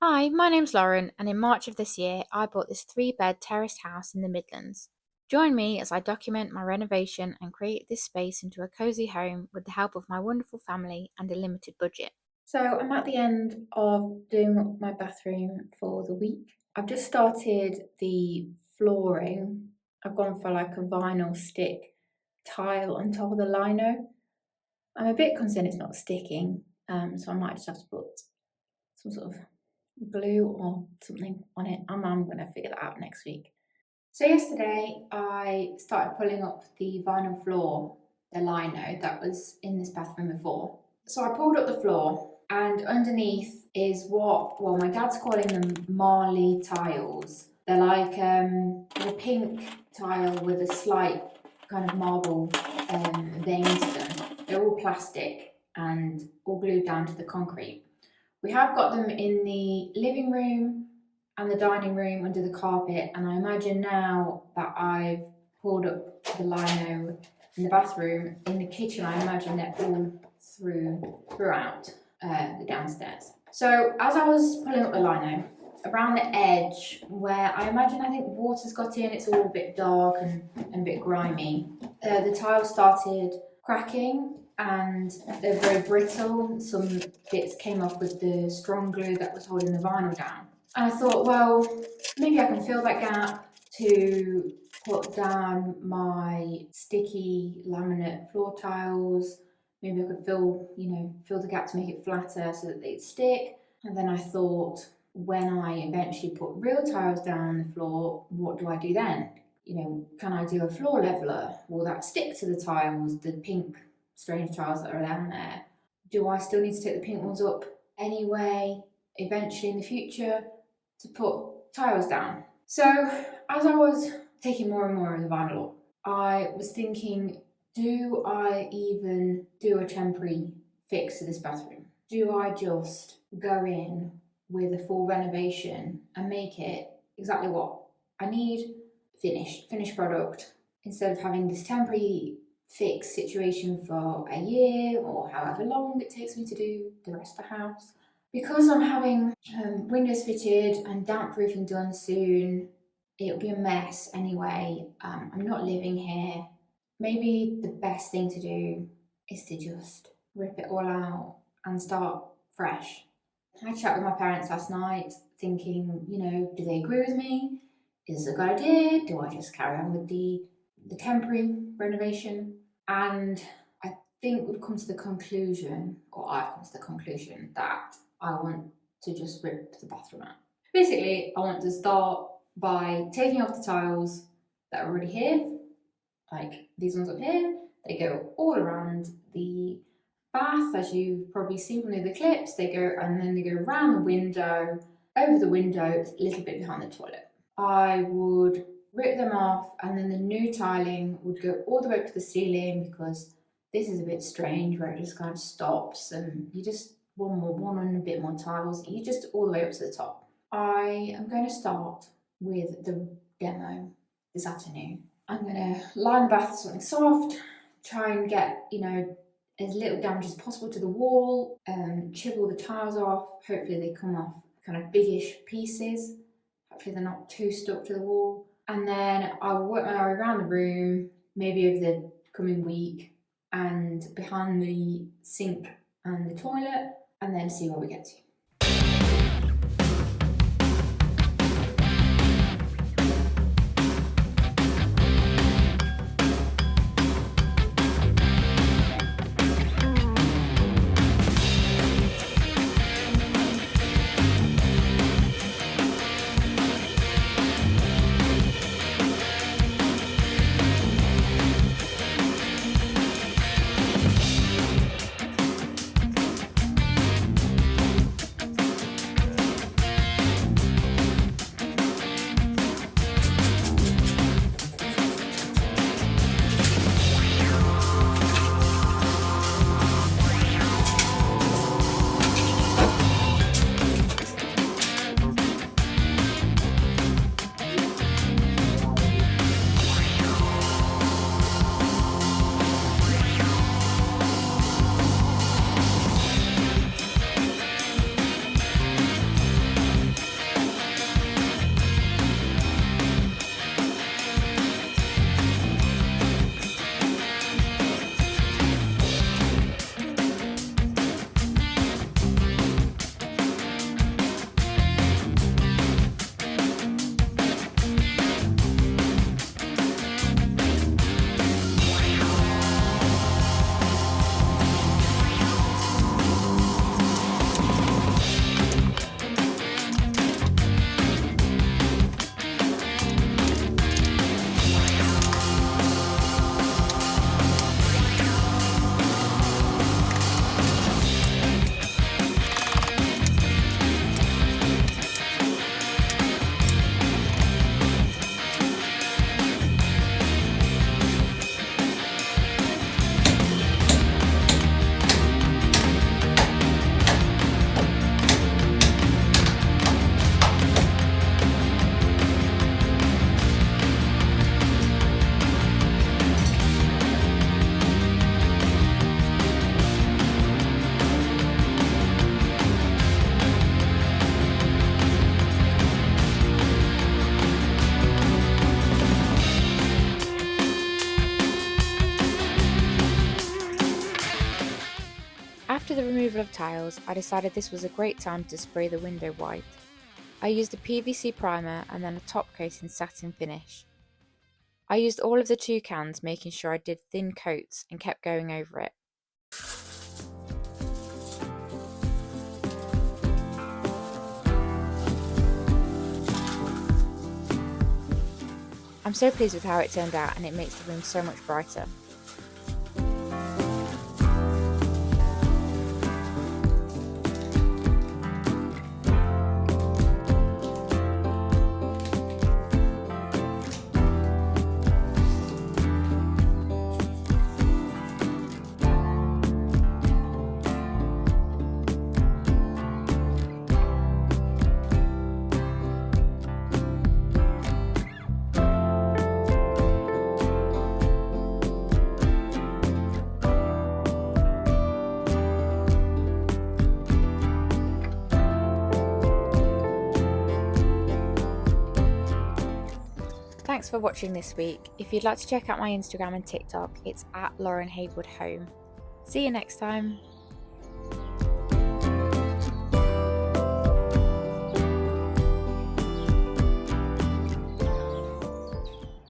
Hi, my name's Lauren, and in March of this year, I bought this three-bed terraced house in the Midlands. Join me as I document my renovation and create this space into a cosy home with the help of my wonderful family and a limited budget. So I'm at the end of doing up my bathroom for the week. I've just started the flooring. I've gone for like a vinyl stick tile on top of the lino. I'm a bit concerned it's not sticking, so I might just have to put some sort of glue or something on it. I'm going to figure that out next week. So yesterday I started pulling up the vinyl floor, the lino that was in this bathroom before. So I pulled up the floor and underneath is well, my dad's calling them Marley tiles. They're like a pink tile with a slight kind of marble vein to them. They're all plastic and all glued down to the concrete. We have got them in the living room and the dining room under the carpet, and I imagine now that I've pulled up the lino in the bathroom, in the kitchen, I imagine they're all throughout the downstairs. So as I was pulling up the lino, around the edge where I think water's got in, it's all a bit dark and a bit grimy, the tiles started cracking and they're very brittle. Some bits came off with the strong glue that was holding the vinyl down. And I thought, well, maybe I can fill that gap to put down my sticky laminate floor tiles. Maybe I could fill the gap to make it flatter so that they'd stick. And then I thought, when I eventually put real tiles down on the floor, what do I do then? Can I do a floor leveler? Will that stick to the tiles, the pink strange tiles that are down there? Do I still need to take the pink ones up anyway, eventually in the future, to put tiles down? So as I was taking more and more of the vinyl up, I was thinking, do I even do a temporary fix to this bathroom? Do I just go in with a full renovation and make it exactly what I need, finished product, instead of having this temporary fix situation for a year or however long it takes me to do the rest of the house? Because I'm having windows fitted and damp proofing done soon, it'll be a mess anyway. I'm not living here. Maybe the best thing to do is to just rip it all out and start fresh. I chatted with my parents last night thinking, do they agree with me? Is this a good idea? Do I just carry on with the temporary renovation? And I think we've come to the conclusion, or I've come to the conclusion, that I want to just rip the bathroom out. Basically, I want to start by taking off the tiles that are already here, like these ones up here. They go all around the bath, as you've probably seen from the other clips. They go around the window, over the window, a little bit behind the toilet. I would rip them off, and then the new tiling would go all the way up to the ceiling, because this is a bit strange where it just kind of stops and you just one and a bit more tiles, you just all the way up to the top. I am going to start with the demo this afternoon. I'm going to line the bath with something soft, try and get as little damage as possible to the wall, chibble the tiles off. Hopefully they come off kind of biggish pieces. Hopefully they're not too stuck to the wall. And then I will work my way around the room, maybe over the coming week, and behind the sink and the toilet, and then see where we get to. of tiles, I decided this was a great time to spray the window white. I used a PVC primer and then a top coat in satin finish. I used all of the 2 cans, making sure I did thin coats and kept going over it. I'm so pleased with how it turned out, and it makes the room so much brighter. Thanks for watching this week. If you'd like to check out my Instagram and TikTok, it's at Lauren Haywood Home. See you next time.